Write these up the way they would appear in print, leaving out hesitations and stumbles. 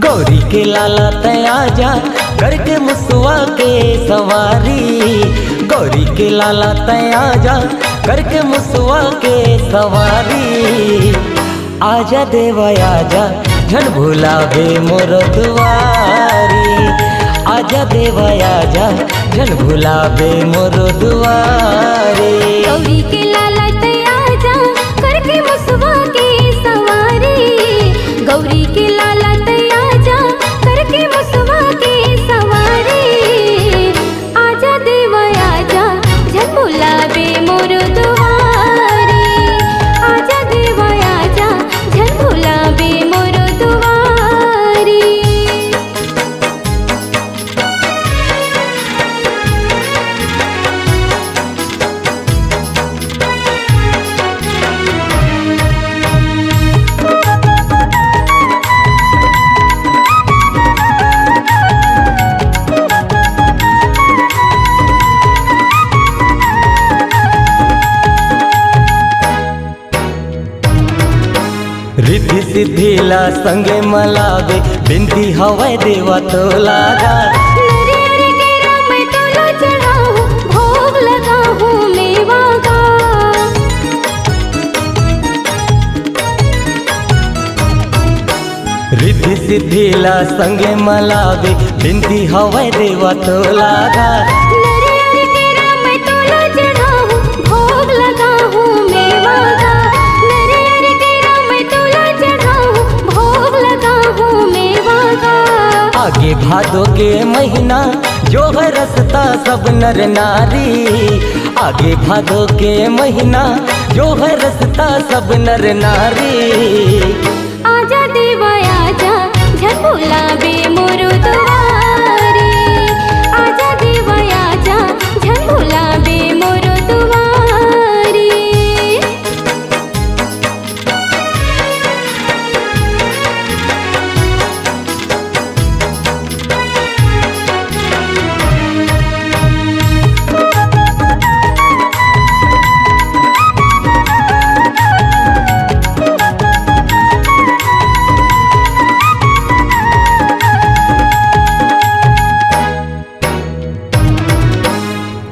गौरी के लाला तयाजा करके मुसवा के सवारी। गौरी के लाला तयाजा करके मुसवा के सवारी। आजा देवा आजा झन भुलावे मोर दुआरी। आजा देवा आजा झन भुलावे मोर दुआरी। गौरी के लाला तयाजा करके मुसवा के सवारी। गौरी के लाला तयाजा करके मुसवा के सवारी। आजा देवा आजा झन भुलावे मोर दुआरी। आजा देवा आजा झन भुलावे मोर दुआरी। रिद्धि सिद्धिला संगे मलावे बिनती हवै देवा तो लागा। नरियर के राम तोला चढ़ाऊं भोग लगाऊं मेवा का। रिद्धि सिद्धिला संगे मलावे बिनती हवै देवा तो लागा। नरियर के राम तोला चढ़ाऊं भोग लगाऊं मेवा का। नरियर के राम तोला चढ़ाऊं भोग लगाऊं मेवा का। आगे भादो के महीना जो है रसता सब नर नारी। आगे भादो के महीना जो है रसता सब नर नारी। आजा देवा आजा झन भुलावे मोर दुआरी। आजा देवा आजा झन भुलावे मोर दुआरी।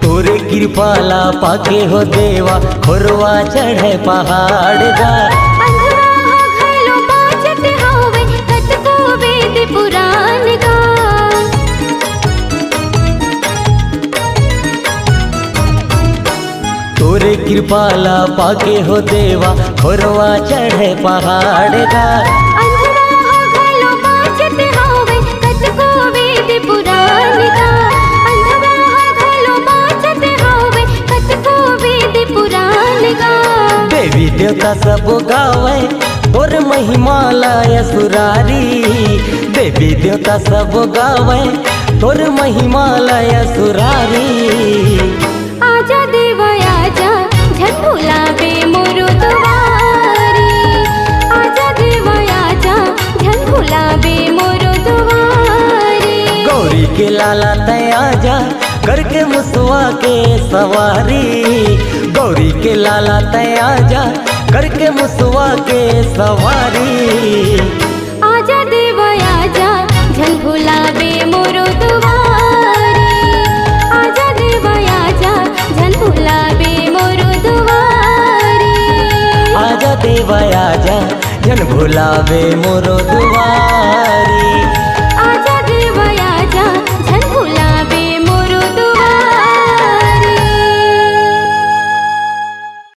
तोरे कृपाला पाके हो देवा खोरवा चढ़े पहाड़ गा। अंधवा घलो बाजत होवे कतको वेद पुराण का। तोरे कृपाला पाके हो देवा खोरवा चढ़े पहाड़ गा। अंधवा घलो बाजत होवे कतको वेद पुराण का। अंधवा घलो बाजत होवे कतको वेद पुराण का। देवी देवता सब गावे तोर महिमा लय सुरारी। देवी देवता सब गावे तोर महिमा लय सुरारी। आजा देवा आजा झन भुलावे मोर दुआरी। आजा देवा आजा झन भुलावे मोर दुआरी। गौरी के लाला तयाजा करके मुसवा के सवारी। गौरी के लाला तयाजा करके मुसवा के सवारी। आजा देवा आजा झन भुलावे मोर दुआरी। आजा देवा आजा झन भुलावे मोर दुआरी। आजा देवा आजा झन भुलावे मोर दुआरी।